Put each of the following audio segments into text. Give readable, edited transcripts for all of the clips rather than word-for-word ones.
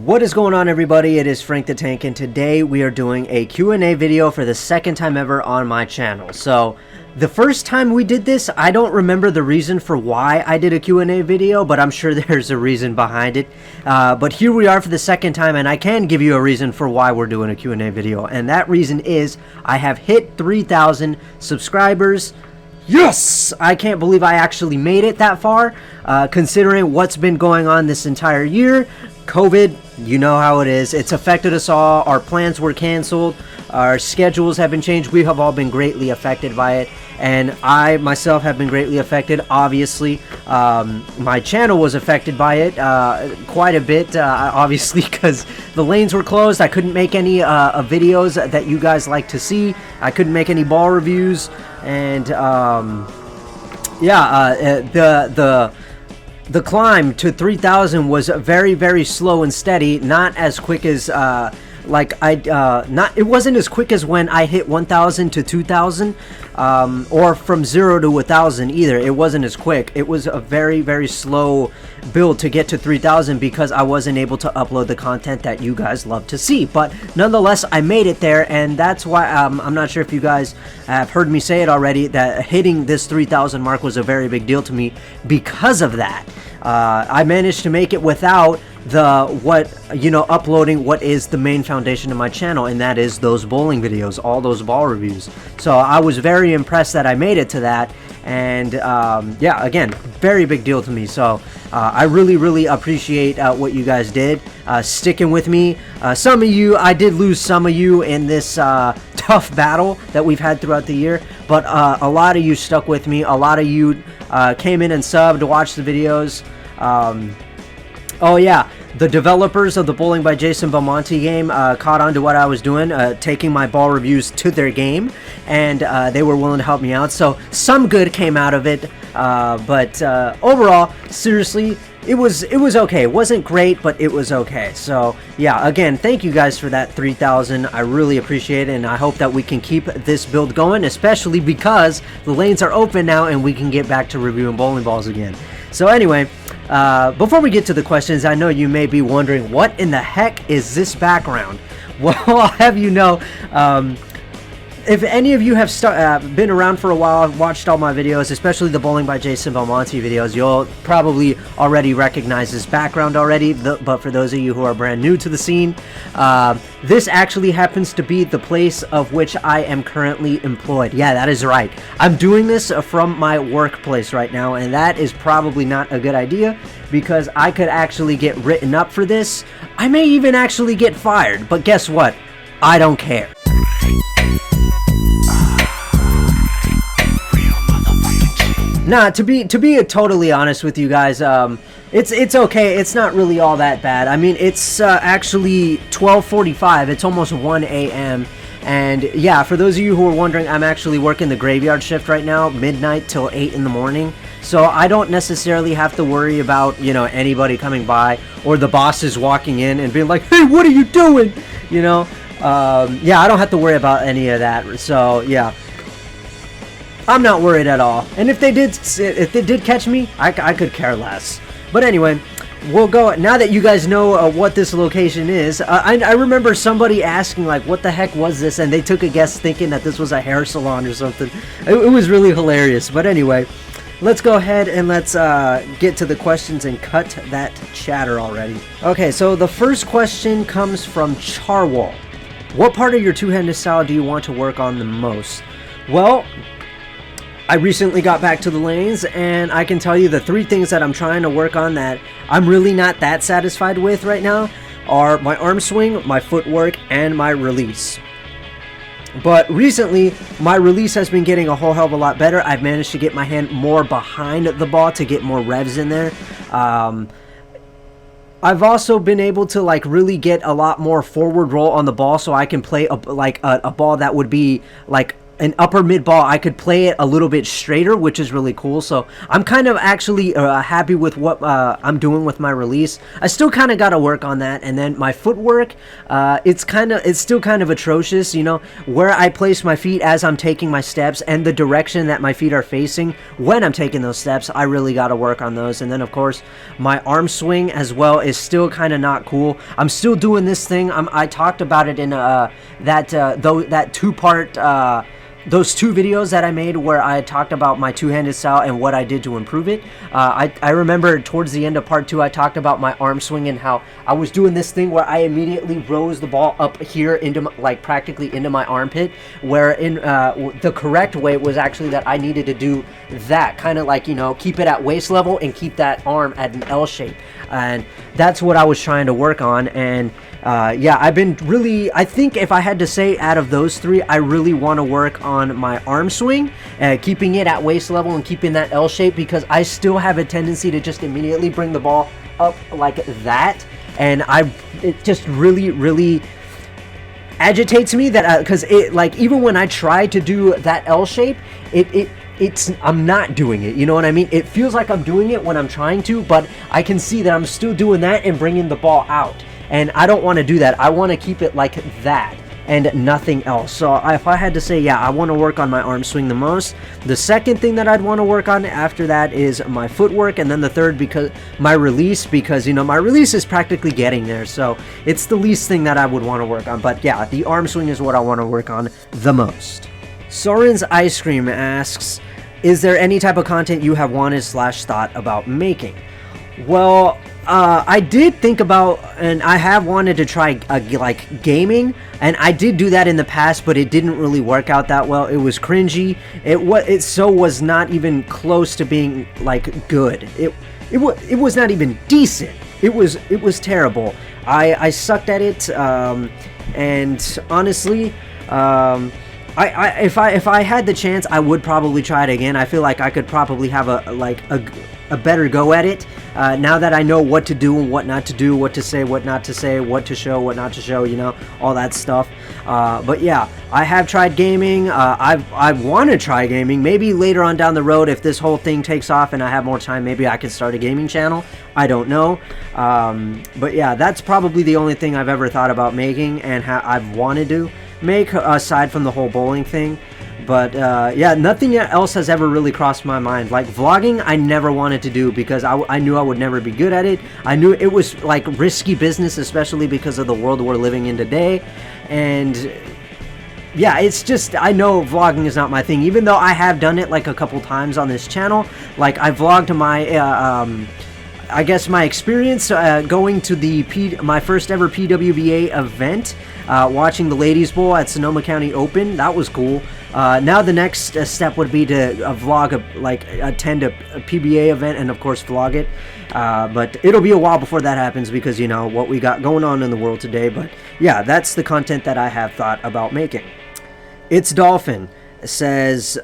What is going on, everybody? It is Frank the Tank, and today we are doing a Q&A video for the second time ever on my channel. So the first time we did this, I don't remember the reason for why I did a Q&A video, but I'm sure there's a reason behind it. But here we are for the second time, and I can give you a reason for why we're doing a Q&A video, and that reason is I have hit 3,000 subscribers. Yes! I can't believe I actually made it that far, considering what's been going on this entire year. COVID, you know how it is. It's affected us all. Our plans were canceled. Our schedules have been changed. We have all been greatly affected by it. And I, myself, have been greatly affected. Obviously, my channel was affected by it quite a bit, obviously, because the lanes were closed. I couldn't make any videos that you guys like to see. I couldn't make any ball reviews. And, the climb to 3,000 was very, very slow and steady, not as quick as it wasn't as quick as when I hit 1,000 to 2,000, or from 0 to 1,000 either. It wasn't as quick. It was a very, very slow build to get to 3,000 because I wasn't able to upload the content that you guys love to see. But nonetheless, I made it there, and that's why I'm not sure if you guys have heard me say it already, that hitting this 3,000 mark was a very big deal to me because of that. I managed to make it without uploading what is the main foundation of my channel, and that is those bowling videos, all those ball reviews. So I was very impressed that I made it to that, and yeah, again, very big deal to me. So I really appreciate what you guys did, sticking with me. Some of you, I did lose some of you in this tough battle that we've had throughout the year, but a lot of you stuck with me. A lot of you came in and subbed to watch the videos. Oh yeah, the developers of the Bowling by Jason Belmonte game caught on to what I was doing, taking my ball reviews to their game, and they were willing to help me out. So some good came out of it, but overall, seriously, it was okay. It wasn't great, but it was okay. So yeah, again, thank you guys for that 3,000. I really appreciate it, and I hope that we can keep this build going, especially because the lanes are open now and we can get back to reviewing bowling balls again. So anyway, before we get to the questions, I know you may be wondering, what in the heck is this background? Well, I'll have you know, if any of you have been around for a while, watched all my videos, especially the Bowling by Jason Belmonte videos, you'll probably already recognize this background already, but for those of you who are brand new to the scene, this actually happens to be the place of which I am currently employed. Yeah, that is right. I'm doing this from my workplace right now, and that is probably not a good idea because I could actually get written up for this. I may even actually get fired, but guess what? I don't care. Nah, to be totally honest with you guys, it's okay. It's not really all that bad. I mean, it's actually 12:45. It's almost 1 a.m. And yeah, for those of you who are wondering, I'm actually working the graveyard shift right now, midnight till 8 in the morning. So I don't necessarily have to worry about, anybody coming by or the bosses walking in and being like, "Hey, what are you doing?" Yeah, I don't have to worry about any of that. So yeah, I'm not worried at all. And if they did catch me, I could care less. But anyway, we'll go. Now that you guys know what this location is, I remember somebody asking, like, what the heck was this? And they took a guess thinking that this was a hair salon or something. It was really hilarious. But anyway, let's go ahead and let's get to the questions and cut that chatter already. Okay, so the first question comes from Charwal. What part of your two-handed style do you want to work on the most? Well, I recently got back to the lanes, and I can tell you the 3 things that I'm trying to work on that I'm really not that satisfied with right now are my arm swing, my footwork, and my release. But recently, my release has been getting a whole hell of a lot better. I've managed to get my hand more behind the ball to get more revs in there. I've also been able to really get a lot more forward roll on the ball, so I can play a ball that would be an upper mid ball, I could play it a little bit straighter, which is really cool. So I'm kind of actually happy with what I'm doing with my release. I still kind of got to work on that. And then my footwork, it's still kind of atrocious, you know, where I place my feet as I'm taking my steps and the direction that my feet are facing when I'm taking those steps. I really got to work on those. And then of course my arm swing as well is still kind of not cool. I'm still doing this thing. I talked about it in that two-part those two videos that I made where I talked about my two-handed style and what I did to improve it. I remember towards the end of part 2, I talked about my arm swing and how I was doing this thing where I immediately rose the ball up here into like practically into my armpit, where in the correct way was actually that I needed to do that, kind of like, you know, keep it at waist level and keep that arm at an L shape. And that's what I was trying to work on. And yeah, I've been really, I think if I had to say out of those 3, I really want to work on my arm swing, keeping it at waist level and keeping that L shape, because I still have a tendency to just immediately bring the ball up like that. And it just really agitates me that, because it, like, even when I try to do that L shape, I'm not doing it, you know what I mean? It feels like I'm doing it when I'm trying to, but I can see that I'm still doing that and bringing the ball out. And I don't want to do that. I want to keep it like that and nothing else. So if I had to say, yeah, I want to work on my arm swing the most. The second thing that I'd want to work on after that is my footwork. And then the third, because my release, because, you know, my release is practically getting there. So it's the least thing that I would want to work on. But yeah, the arm swing is what I want to work on the most. Soren's Ice Cream asks, is there any type of content you have wanted / thought about making? Well, I did think about, and I have wanted to try like gaming, and I did do that in the past, but it didn't really work out that well. It was cringy. It was not even close to being like good. It was not even decent. It was terrible. I sucked at it, and honestly, if I had the chance, I would probably try it again. I feel like I could probably have a better go at it now that I know what to do and what not to do, what to say, what not to say, what to show, what not to show, you know, all that stuff. But yeah, I have tried gaming. I want to try gaming. Maybe later on down the road, if this whole thing takes off and I have more time, maybe I could start a gaming channel. I don't know. But yeah, that's probably the only thing I've ever thought about making and I've wanted to make, aside from the whole bowling thing. But yeah, nothing else has ever really crossed my mind. Like vlogging, I never wanted to do because I knew I would never be good at it. I knew it was like risky business, especially because of the world we're living in today. And yeah, it's just, I know vlogging is not my thing, even though I have done it like a couple times on this channel. Like I vlogged my I guess my experience going to my first ever PWBA event, watching the Ladies Bowl at Sonoma County Open. That was cool. Now the next step would be to attend a PBA event and of course vlog it. But it'll be a while before that happens because, you know, what we got going on in the world today. But yeah, that's the content that I have thought about making. It's Dolphin says,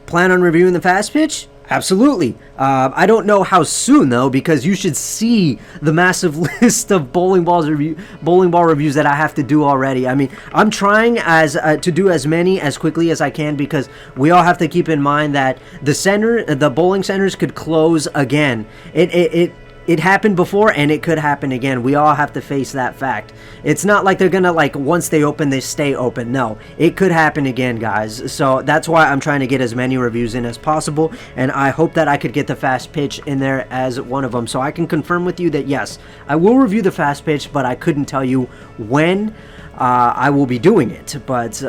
plan on reviewing the fast pitch? Absolutely. I don't know how soon though, because you should see the massive list of bowling ball reviews that I have to do already. I mean, I'm trying to do as many as quickly as I can, because we all have to keep in mind that the bowling centers could close again. It happened before and it could happen again. We all have to face that fact. It's not like they're gonna, like, once they open, they stay open. No, it could happen again, guys. So that's why I'm trying to get as many reviews in as possible, and I hope that I could get the fast pitch in there as one of them. So I can confirm with you that yes, I will review the fast pitch, but I couldn't tell you when I will be doing it. But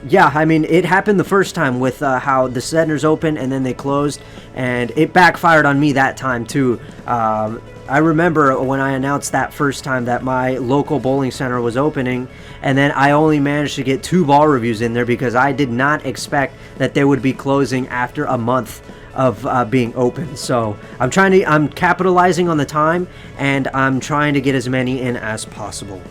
yeah, I mean, it happened the first time with how the centers opened and then they closed, and it backfired on me that time too. I remember when I announced that first time that my local bowling center was opening, and then I only managed to get 2 ball reviews in there because I did not expect that they would be closing after a month of being open. So I'm capitalizing on the time, and I'm trying to get as many in as possible.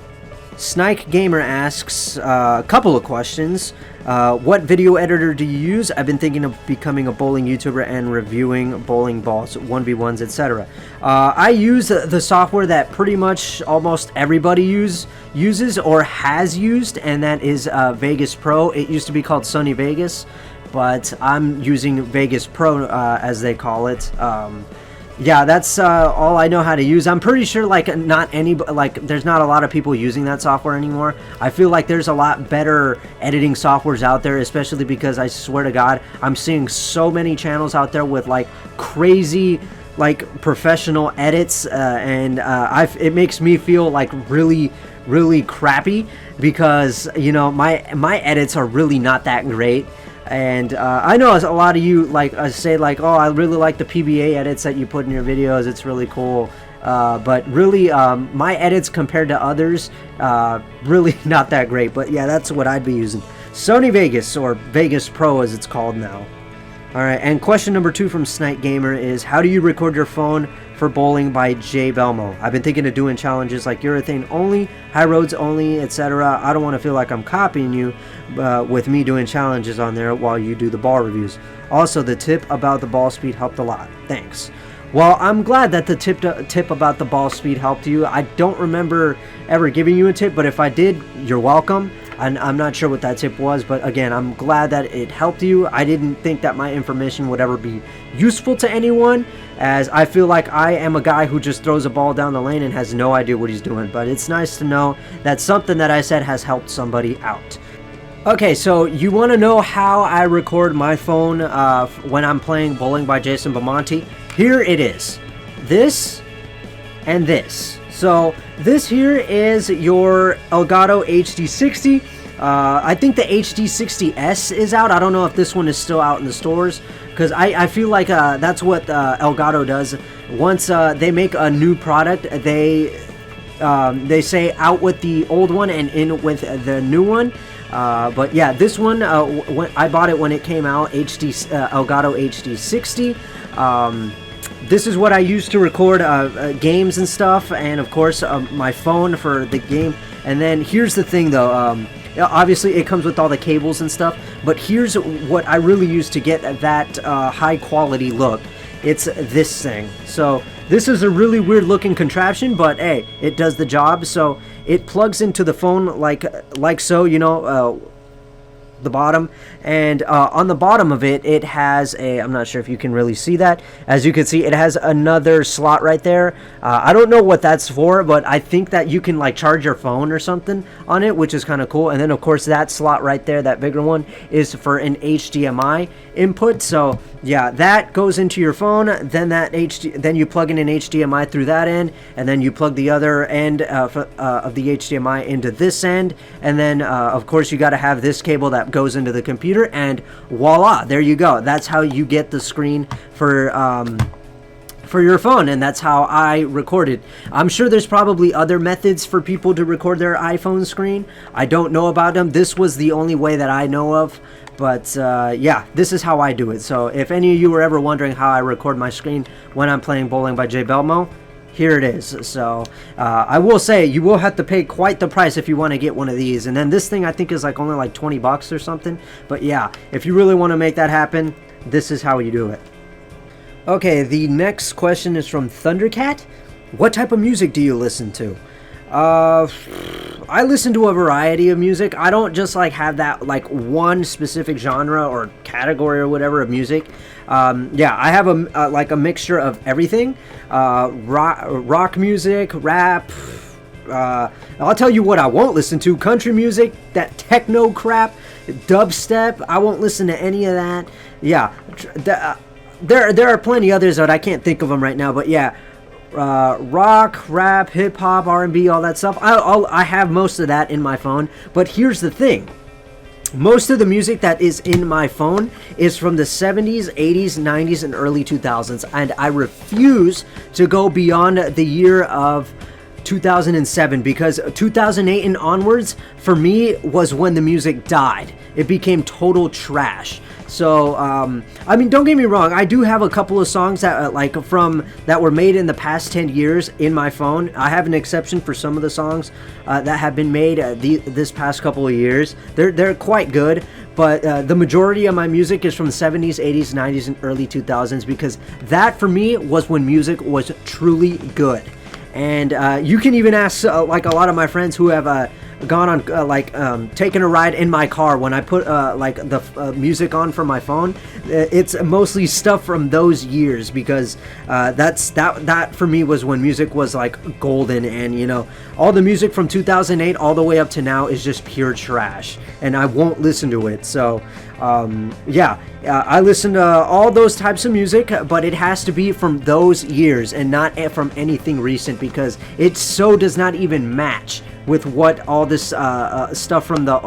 Snike Gamer asks a couple of questions. What video editor do you use? I've been thinking of becoming a bowling YouTuber and reviewing bowling balls, 1v1s, etc. I use the software that pretty much almost everybody uses or has used, and that is Vegas Pro. It used to be called Sony Vegas, but I'm using Vegas Pro as they call it. Yeah, that's all I know how to use. I'm pretty sure there's not a lot of people using that software anymore. I feel like there's a lot better editing softwares out there, especially because I swear to God, I'm seeing so many channels out there with like crazy professional edits, and it makes me feel like really crappy because, you know, my edits are really not that great. And I know a lot of you say oh, I really like the PBA edits that you put in your videos. It's really cool. But really, my edits compared to others, really not that great. But yeah, that's what I'd be using. Sony Vegas, or Vegas Pro as it's called now. Alright, and question number 2 from Snike Gamer is, how do you record your phone for bowling by J Belmo? I've been thinking of doing challenges like urethane only, high roads only, etc. I don't want to feel like I'm copying you with me doing challenges on there while you do the ball reviews. Also, the tip about the ball speed helped a lot. Thanks. Well, I'm glad that the tip about the ball speed helped you. I don't remember ever giving you a tip, but if I did, you're welcome. I'm not sure what that tip was, but again, I'm glad that it helped you. I didn't think that my information would ever be useful to anyone, as I feel like I am a guy who just throws a ball down the lane and has no idea what he's doing. But it's nice to know that something that I said has helped somebody out. Okay, so you want to know how I record my phone when I'm playing Bowling by Jason Bamonte? Here it is. This and this. So this here is your Elgato HD60. I think the HD60S is out. I don't know if this one is still out in the stores, because I feel like that's what Elgato does. Once they make a new product, they say out with the old one and in with the new one. But yeah, this one, when I bought it when it came out, Elgato HD60. This is what I use to record games and stuff, and of course my phone for the game. And then here's the thing though, obviously it comes with all the cables and stuff, but here's what I really use to get that high quality look. It's this thing. So this is a really weird looking contraption, but hey, it does the job. So it plugs into the phone like so, you know, the bottom, and on the bottom of it, it has I'm not sure if you can really see that. As you can see, it has another slot right there. I don't know what that's for, but I think that you can like charge your phone or something on it, which is kind of cool. And then of course that slot right there, that bigger one, is for an HDMI input. So yeah, that goes into your phone. Then then you plug in an HDMI through that end, and then you plug the other end of the HDMI into this end, and then of course you got to have this cable that goes into the computer, and voila, there you go. That's how you get the screen for your phone, and that's how I recorded. I'm sure there's probably other methods for people to record their iPhone screen. I don't know about them. This was the only way that I know of. But yeah, this is how I do it. So if any of you were ever wondering how I record my screen when I'm playing Bowling by J Belmo, here it is. So I will say you will have to pay quite the price if you want to get one of these. And then this thing I think is only like 20 bucks or something. But yeah, if you really want to make that happen, this is how you do it. Okay, the next question is from Thundercat. What type of music do you listen to? I listen to a variety of music. I don't just have that one specific genre or category or whatever of music. Yeah, I have a mixture of everything. Rock music, rap. I'll tell you what I won't listen to: country music, that techno crap, dubstep. I won't listen to any of that. Yeah, there are plenty others that I can't think of them right now. But yeah. Rock, rap, hip-hop, R&B, all that stuff. I have most of that in my phone. But here's the thing. Most of the music that is in my phone is from the 70s, 80s, 90s, and early 2000s. And I refuse to go beyond the year of 2007, because 2008 and onwards for me was when the music died. It became total trash. So I mean, don't get me wrong, I do have a couple of songs that that were made in the past 10 years in my phone. I have an exception for some of the songs that have been made this past couple of years. They're quite good, but the majority of my music is from the 70s, 80s, 90s, and early 2000s, because that for me was when music was truly good. And you can even ask like a lot of my friends who have gone on taken a ride in my car. When I put the music on from my phone, it's mostly stuff from those years, because that for me was when music was like golden. And you know, all the music from 2008 all the way up to now is just pure trash, and I won't listen to it. So I listen to all those types of music, but it has to be from those years and not from anything recent, because it so does not even match with what all this stuff from the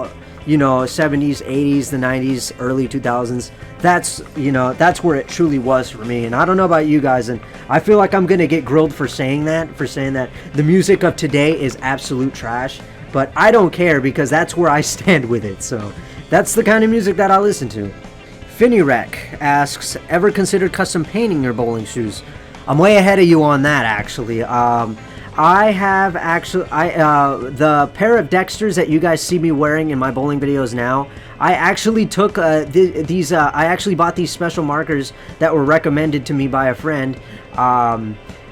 70s, 80s, the 90s, early 2000s. That's where it truly was for me. And I don't know about you guys, and I feel like I'm gonna get grilled for saying that the music of today is absolute trash, but I don't care, because that's where I stand with it. So that's the kind of music that I listen to. Finnyrec asks, ever considered custom painting your bowling shoes? I'm way ahead of you on that, actually. I have actually, the pair of Dexters that you guys see me wearing in my bowling videos now, I actually took I actually bought these special markers that were recommended to me by a friend.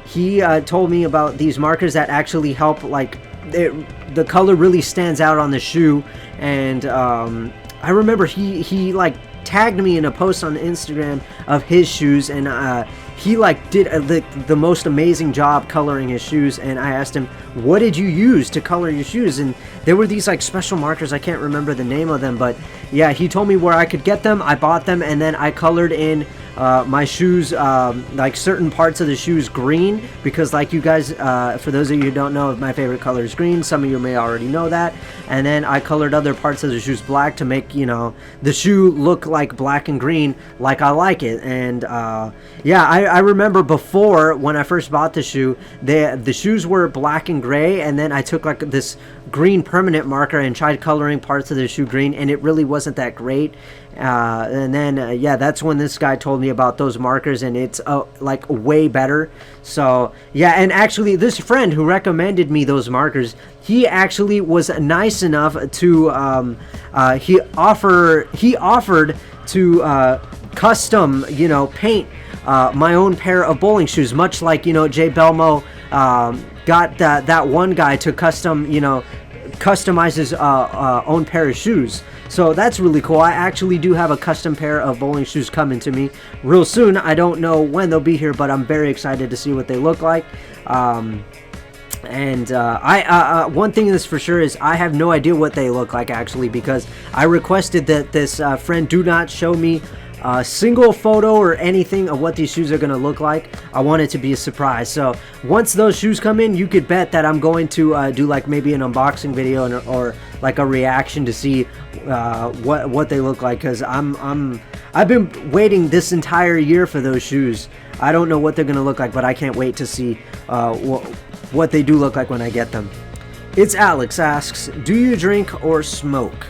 He told me about these markers that actually help, the color really stands out on the shoe. And I remember he like tagged me in a post on Instagram of his shoes, and he did the most amazing job coloring his shoes. And I asked him, what did you use to color your shoes? And there were these special markers. I can't remember the name of them, but yeah, he told me where I could get them. I bought them, and then I colored in my shoes, certain parts of the shoes green, because like you guys, for those of you who don't know, my favorite color is green. Some of you may already know that. And then I colored other parts of the shoes black to make the shoe look like black and green like I like it. And I remember before, when I first bought the shoe, the shoes were black and gray, and then I took this green permanent marker and tried coloring parts of the shoe green, and it really wasn't that great. And then that's when this guy told me about those markers, and it's way better. So yeah, and actually this friend who recommended me those markers, he actually was nice enough to he offered to custom paint my own pair of bowling shoes, much like Jay Belmo got that one guy to customize his own pair of shoes. So that's really cool. I actually do have a custom pair of bowling shoes coming to me real soon. I don't know when they'll be here, but I'm very excited to see what they look like. One thing that's for sure is I have no idea what they look like, actually, because I requested that this friend do not show me a single photo or anything of what these shoes are going to look like. I want it to be a surprise. So once those shoes come in, you could bet that I'm going to do maybe an unboxing video or a reaction to see what they look like, because I've been waiting this entire year for those shoes. I don't know what they're going to look like, but I can't wait to see what they do look like when I get them. It's Alex asks, do you drink or smoke?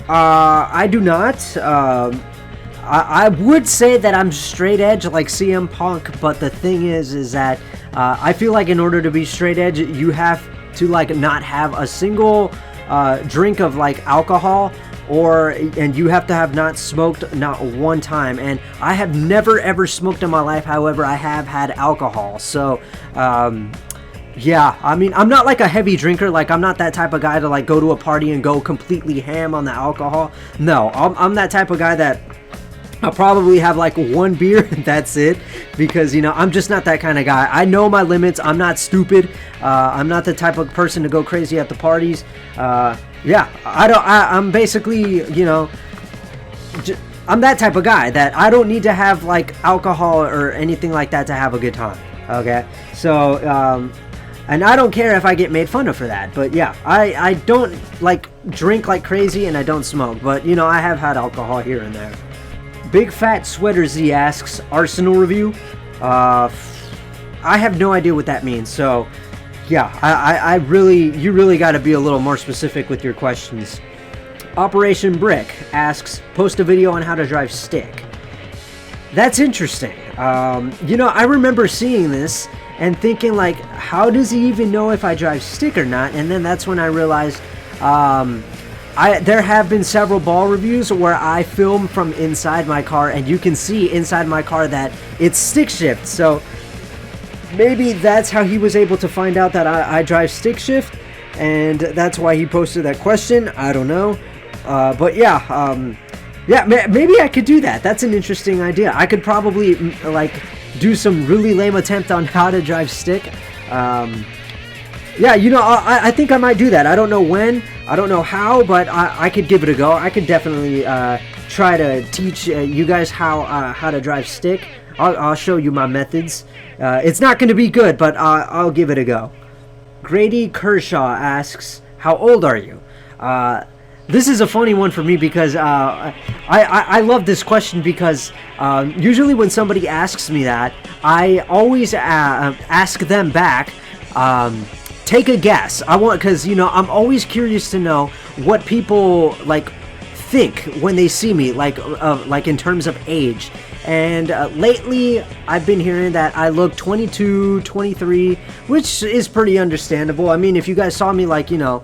I do not. I would say that I'm straight edge like CM Punk, but the thing is that I feel like in order to be straight edge, you have to not have a single drink of alcohol, and you have to have not smoked not one time. And I have never ever smoked in my life. However, I have had alcohol. So yeah, I mean, I'm not a heavy drinker. I'm not that type of guy to go to a party and go completely ham on the alcohol. No, I'm that type of guy that I'll probably have one beer and that's it, because I'm just not that kind of guy. I know my limits. I'm not stupid. I'm not the type of person to go crazy at the parties. I'm basically I'm that type of guy that I don't need to have alcohol or anything like that to have a good time. Okay, so and I don't care if I get made fun of for that. But yeah, I don't drink like crazy, and I don't smoke, but I have had alcohol here and there. Big Fat Sweater Z asks, Arsenal review? I have no idea what that means. So yeah, I really, you really got to be a little more specific with your questions. Operation Brick asks, post a video on how to drive stick. That's interesting. You know, I remember seeing this and thinking like, how does he even know if I drive stick or not? And then that's when I realized there have been several ball reviews where I film from inside my car, and you can see inside my car that it's stick shift. So maybe that's how he was able to find out that I drive stick shift, and that's why he posted that question. I don't know. But yeah, yeah, maybe I could do that. That's an interesting idea. I could probably like do some really lame attempt on how to drive stick. Yeah, you know, I think I might do that. I don't know when, I don't know how, but I could give it a go. I could definitely try to teach you guys how to drive stick. I'll show you my methods. It's not going to be good, but I'll give it a go. Grady Kershaw asks, how old are you? This is a funny one for me because I love this question because usually when somebody asks me that, I always ask them back, take a guess. Because, you know, I'm always curious to know what people like think when they see me, like in terms of age. And lately I've been hearing that I look 22, 23, which is pretty understandable. I mean, if you guys saw me, like, you know,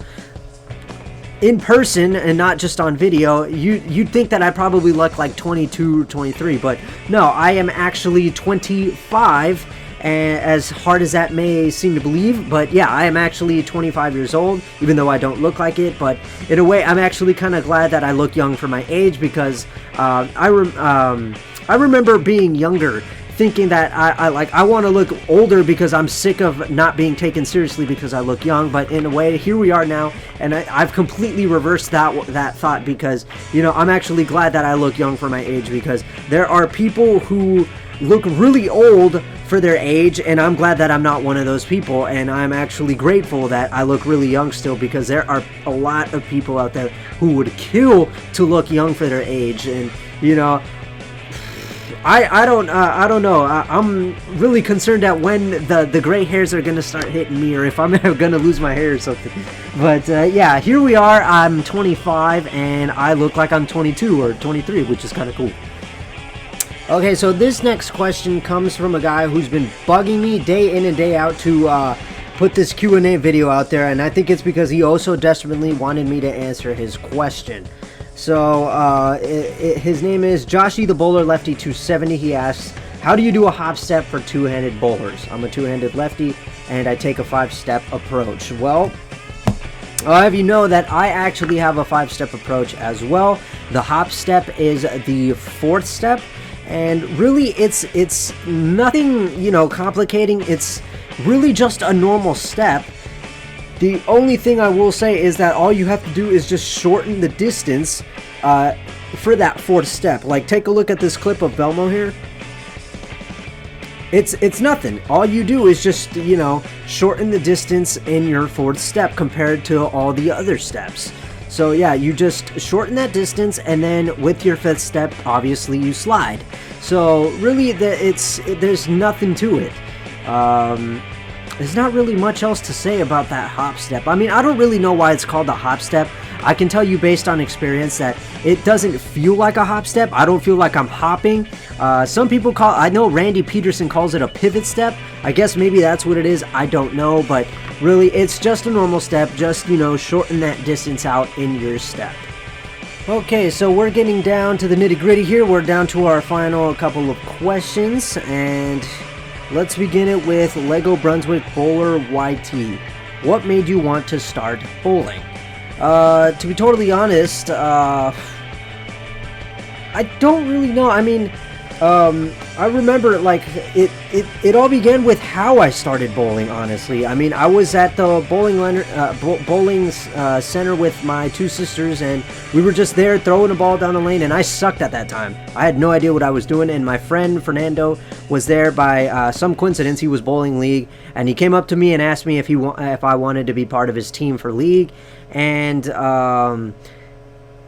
in person and not just on video, you'd think that I probably look like 22 or 23, but no, I am actually 25, and as hard as that may seem to believe, but yeah, I am actually 25 years old, even though I don't look like it. But in a way, I'm actually kind of glad that I look young for my age, because I remember being younger, thinking that I want to look older because I'm sick of not being taken seriously because I look young. But in a way, here we are now, and I've completely reversed that thought, because, you know, I'm actually glad that I look young for my age, because there are people who look really old for their age, and I'm glad that I'm not one of those people, and I'm actually grateful that I look really young still, because there are a lot of people out there who would kill to look young for their age. And, you know, I don't know. I'm really concerned at when the gray hairs are gonna start hitting me, or if I'm gonna lose my hair or something. But yeah, here we are. I'm 25, and I look like I'm 22 or 23, which is kind of cool. Okay, so this next question comes from a guy who's been bugging me day in and day out to put this Q&A video out there, and I think it's because he also desperately wanted me to answer his question. So his name is Joshy the Bowler Lefty 270. He asks, how do you do a hop step for two-handed bowlers? I'm a two-handed lefty, and I take a 5-step approach. Well, I'll have you know that I actually have a 5-step approach as well. The hop step is the 4th step, and really it's nothing, you know, complicating. It's really just a normal step. The only thing I will say is that all you have to do is just shorten the distance for that 4th step. Like, take a look at this clip of Belmo here. It's nothing. All you do is just, you know, shorten the distance in your 4th step compared to all the other steps. So yeah, you just shorten that distance, and then with your 5th step, obviously you slide. So really, there's nothing to it. There's not really much else to say about that hop step. I mean, I don't really know why it's called the hop step. I can tell you based on experience that it doesn't feel like a hop step. I don't feel like I'm hopping. Some people I know Randy Peterson calls it a pivot step. I guess maybe that's what it is. I don't know, but really it's just a normal step. Just, you know, shorten that distance out in your step. Okay, so we're getting down to the nitty-gritty here. We're down to our final couple of questions, and let's begin it with Lego Brunswick Bowler YT. What made you want to start bowling? To be totally honest, I don't really know. I mean, I remember, like, it all began with how I started bowling, honestly. I mean, I was at the bowling center with my 2 sisters, and we were just there throwing a ball down the lane, and I sucked at that time. I had no idea what I was doing, and my friend Fernando was there by some coincidence. He was bowling league, and he came up to me and asked me if I wanted to be part of his team for league, and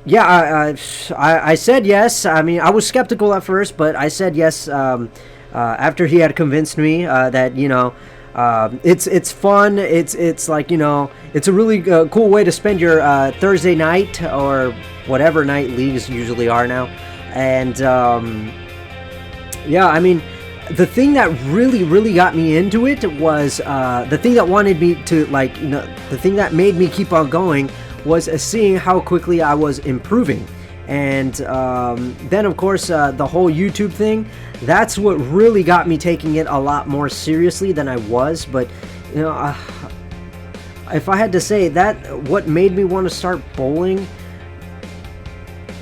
yeah, I said yes. I mean, I was skeptical at first, but I said yes after he had convinced me that, you know, It's fun. It's like, you know, it's a really cool way to spend your Thursday night, or whatever night leagues usually are now. And yeah, I mean, the thing that really got me into it was the thing that wanted me to, like, you know, the thing that made me keep on going was seeing how quickly I was improving. And then, of course, the whole YouTube thing, that's what really got me taking it a lot more seriously than I was. But, you know, if I had to say that, what made me want to start bowling,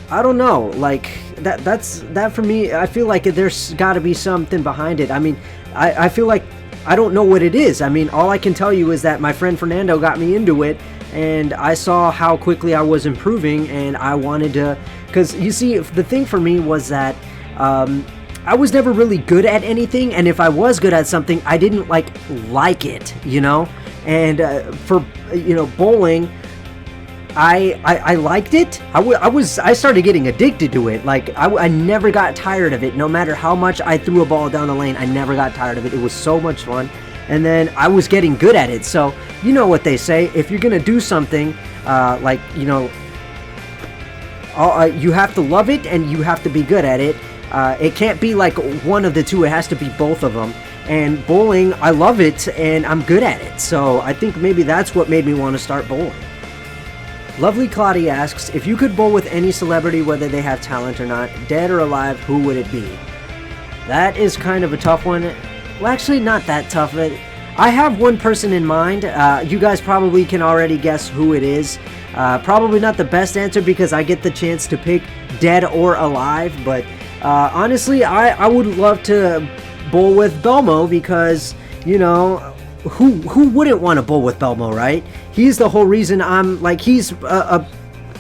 I don't know. Like, that for me, I feel like there's got to be something behind it. I mean, I feel like I don't know what it is. I mean, all I can tell you is that my friend Fernando got me into it, and I saw how quickly I was improving, and I wanted to, because you see, the thing for me was that I was never really good at anything, and if I was good at something, I didn't like it, you know. And for, you know, bowling, I liked it. I started getting addicted to it. Like, I never got tired of it. No matter how much I threw a ball down the lane, I never got tired of it. It was so much fun. And then I was getting good at it. So, you know what they say, if you're gonna do something, like, you know, you have to love it and you have to be good at it. It can't be like one of the two. It has to be both of them. And bowling, I love it and I'm good at it. So I think maybe that's what made me want to start bowling. Lovely Claudia asks, if you could bowl with any celebrity, whether they have talent or not, dead or alive, who would it be? That is kind of a tough one. Well, actually, not that tough. I have one person in mind. You guys probably can already guess who it is. Probably not the best answer because I get the chance to pick dead or alive. But honestly, I would love to bowl with Belmo because, you know, who wouldn't want to bowl with Belmo, right? He's the whole reason I'm, like, he's a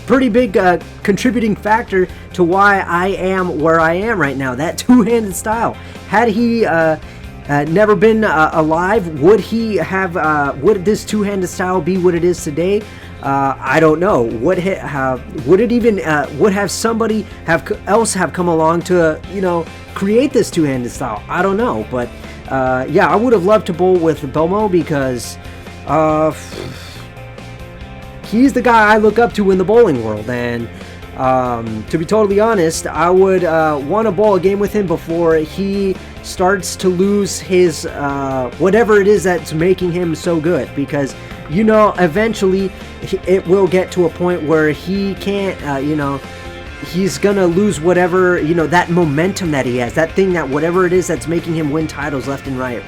pretty big contributing factor to why I am where I am right now. That two-handed style. Had he never been alive, would he have? Would this two-handed style be what it is today? I don't know. Would it even would have somebody else have come along to, you know, create this two-handed style? I don't know, but yeah, I would have loved to bowl with Belmo because he's the guy I look up to in the bowling world, and to be totally honest, I would want to bowl a game with him before he starts to lose his whatever it is that's making him so good, because, you know, eventually it will get to a point where he can't, you know, he's gonna lose whatever, you know, that momentum that he has, that thing, that whatever it is that's making him win titles left and right.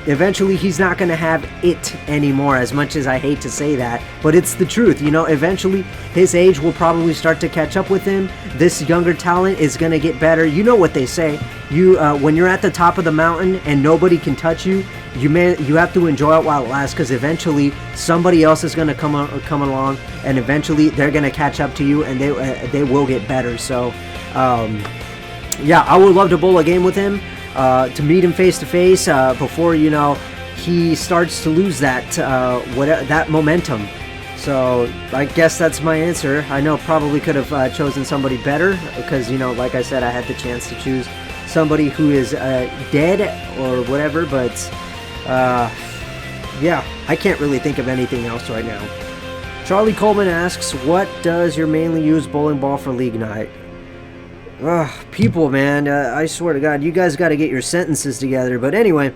Eventually he's not going to have it anymore, as much as I hate to say that, but it's the truth. You know, eventually his age will probably start to catch up with him. This younger talent is going to get better. You know what they say, you when you're at the top of the mountain and nobody can touch you, you have to enjoy it while it lasts, because eventually somebody else is going to come along, and eventually they're going to catch up to you, and they will get better. So yeah, I would love to bowl a game with him, to meet him face to face before, you know, he starts to lose that that momentum. So I guess that's my answer. I know probably could have chosen somebody better, because, you know, like I said, I had the chance to choose somebody who is dead or whatever, but yeah, I can't really think of anything else right now. Charlie Coleman asks, what does your mainly used bowling ball for league night? People, man, I swear to God, you guys got to get your sentences together. But anyway,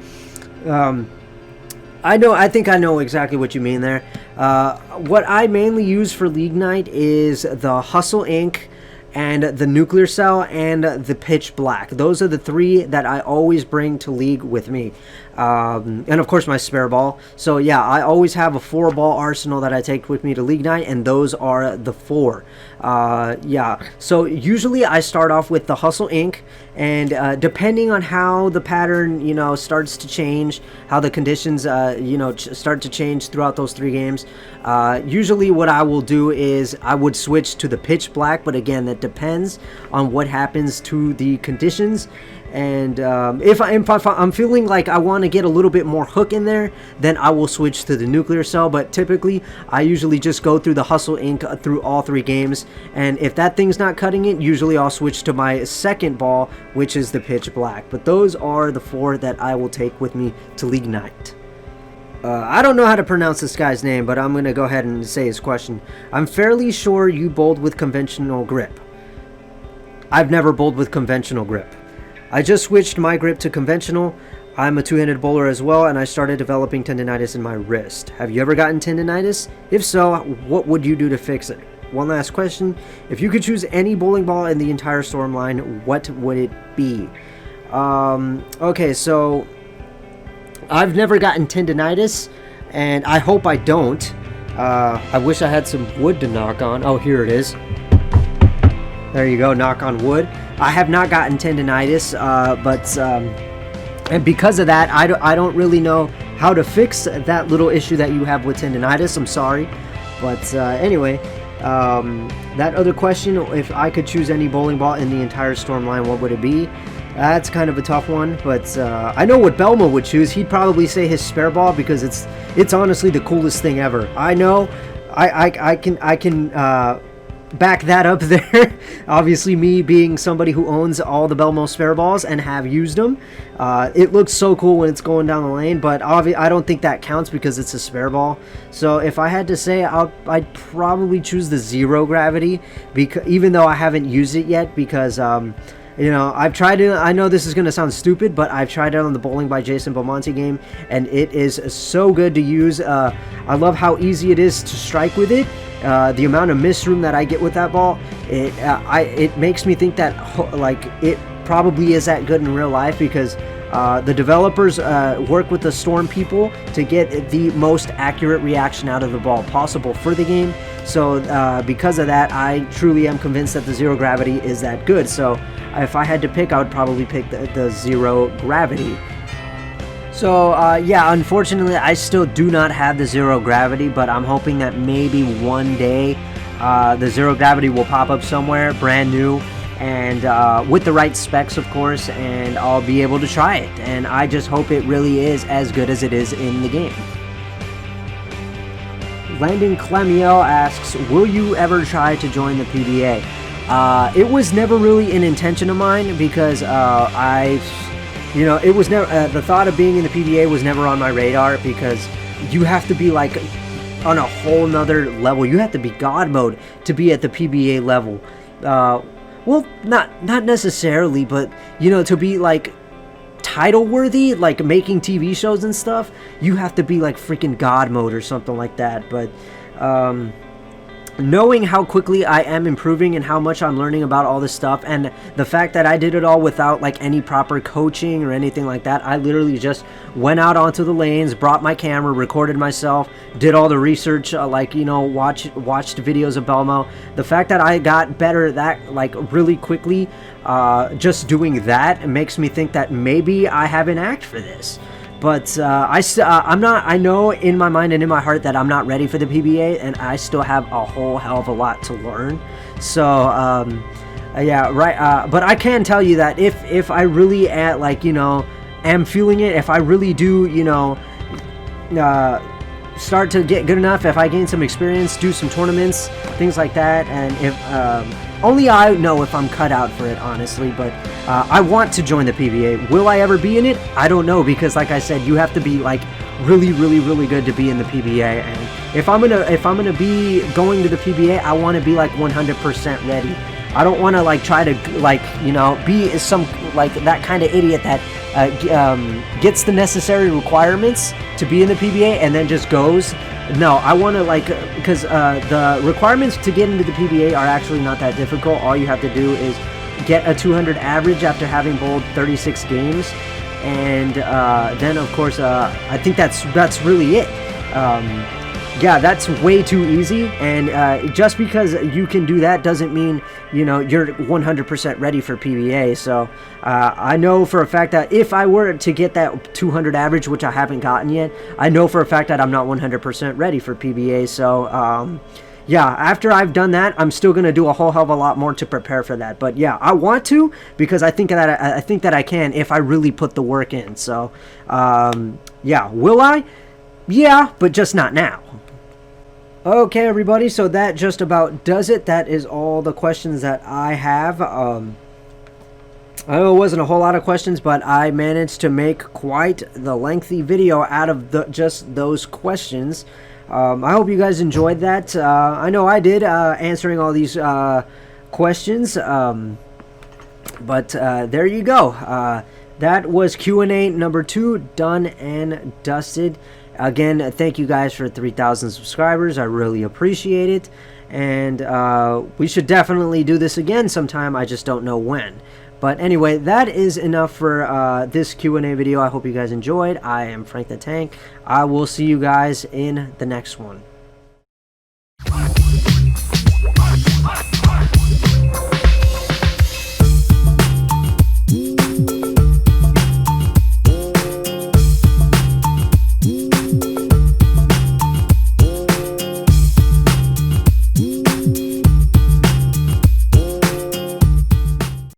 I think I know exactly what you mean there. What I mainly use for league night is the Hustle Inc., and the Nuclear Cell, and the Pitch Black. Those are the three that I always bring to league with me. And of course my spare ball. So yeah, I always have a 4-ball arsenal that I take with me to league night, and those are the 4. Yeah, so usually I start off with the Hustle Inc., and depending on how the pattern, you know, starts to change, how the conditions, you know, start to change throughout those 3 games, usually what I will do is I would switch to the Pitch Black, but again, that depends on what happens to the conditions. And if I'm feeling like I want to get a little bit more hook in there, then I will switch to the Nuclear Cell. But typically, I usually just go through the Hustle Inc. through all 3 games. and if that thing's not cutting it, usually I'll switch to my second ball, which is the pitch black. But those are the 4 that I will take with me to League Night. I don't know how to pronounce this guy's name, but I'm going to go ahead and say his question. I'm fairly sure you bowled with conventional grip. I've never bowled with conventional grip. I just switched my grip to conventional. I'm a two-handed bowler as well, and I started developing tendinitis in my wrist. Have you ever gotten tendinitis? If so, what would you do to fix it? One last question. If you could choose any bowling ball in the entire storm line, what would it be? Okay, so I've never gotten tendinitis, and I hope I don't. I wish I had some wood to knock on. Oh, here it is. There you go, knock on wood. I have not gotten tendinitis, and because of that, I don't really know how to fix that little issue that you have with tendinitis. I'm sorry. But anyway, that other question, if I could choose any bowling ball in the entire storm line, what would it be? That's kind of a tough one, but I know what Belmo would choose. He'd probably say his spare ball because it's honestly the coolest thing ever. I know, I can back that up there. Obviously, me being somebody who owns all the Belmo spare balls and have used them, it looks so cool when it's going down the lane, but I don't think that counts because it's a spare ball. So if I had to say, I'd probably choose the zero gravity, because even though I haven't used it yet, because you know, I've tried it. I know this is going to sound stupid, but I've tried it on the Bowling by Jason Belmonte game, and it is so good to use. I love how easy it is to strike with it. The amount of miss room that I get with that ball, it makes me think that like it probably is that good in real life, because the developers work with the Storm people to get the most accurate reaction out of the ball possible for the game. So because of that, I truly am convinced that the zero gravity is that good. So if I had to pick, I would probably pick the zero gravity. So yeah, unfortunately, I still do not have the zero gravity, but I'm hoping that maybe one day the zero gravity will pop up somewhere brand new, and with the right specs, of course, and I'll be able to try it. And I just hope it really is as good as it is in the game. Landon Clemiel asks, will you ever try to join the PBA? It was never really an intention of mine, because you know, it was never the thought of being in the PBA was never on my radar, because you have to be like on a whole nother level. You have to be God mode to be at the PBA level. Well, not necessarily, but you know, to be like title worthy, like making TV shows and stuff, you have to be like freaking God mode or something like that. But knowing how quickly I am improving and how much I'm learning about all this stuff, and the fact that I did it all without like any proper coaching or anything like that, I literally just went out onto the lanes, brought my camera, recorded myself, did all the research, like, you know, watched videos of Belmo. The fact that I got better at that like really quickly, just doing that, makes me think that maybe I have an act for this. But I'm not. I know in my mind and in my heart that I'm not ready for the PBA, and I still have a whole hell of a lot to learn. So yeah, right. But I can tell you that if I really like, you know, am feeling it, if I really do, you know, start to get good enough, if I gain some experience, do some tournaments, things like that, and if only I know if I'm cut out for it, honestly. But I want to join the PBA. Will I ever be in it? I don't know, because like I said, you have to be like really, really, really good to be in the PBA. And if I'm gonna be going to the PBA, I want to be like 100% ready. I don't want to like try to like, you know, be some like that kind of idiot that gets the necessary requirements to be in the PBA and then just goes. No, I want to like, because the requirements to get into the PBA are actually not that difficult. All you have to do is get a 200 average after having bowled 36 games, and then of course I think that's really it. Yeah, that's way too easy, and just because you can do that doesn't mean, you know, you're 100% ready for PBA. So I know for a fact that if I were to get that 200 average, which I haven't gotten yet, I know for a fact that I'm not 100% ready for PBA. So yeah, after I've done that, I'm still going to do a whole hell of a lot more to prepare for that. But yeah, I want to, because I think that I can if I really put the work in. So yeah, will I? Yeah, but just not now. Okay, everybody, so that just about does it. That is all the questions that I have. I know it wasn't a whole lot of questions, but I managed to make quite the lengthy video out of just those questions. I hope you guys enjoyed that. I know I did, answering all these questions. But there you go. That was Q&A number 2, done and dusted. Again, thank you guys for 3,000 subscribers. I really appreciate it. And we should definitely do this again sometime. I just don't know when. But anyway, that is enough for this Q&A video. I hope you guys enjoyed. I am Frank the Tank. I will see you guys in the next one.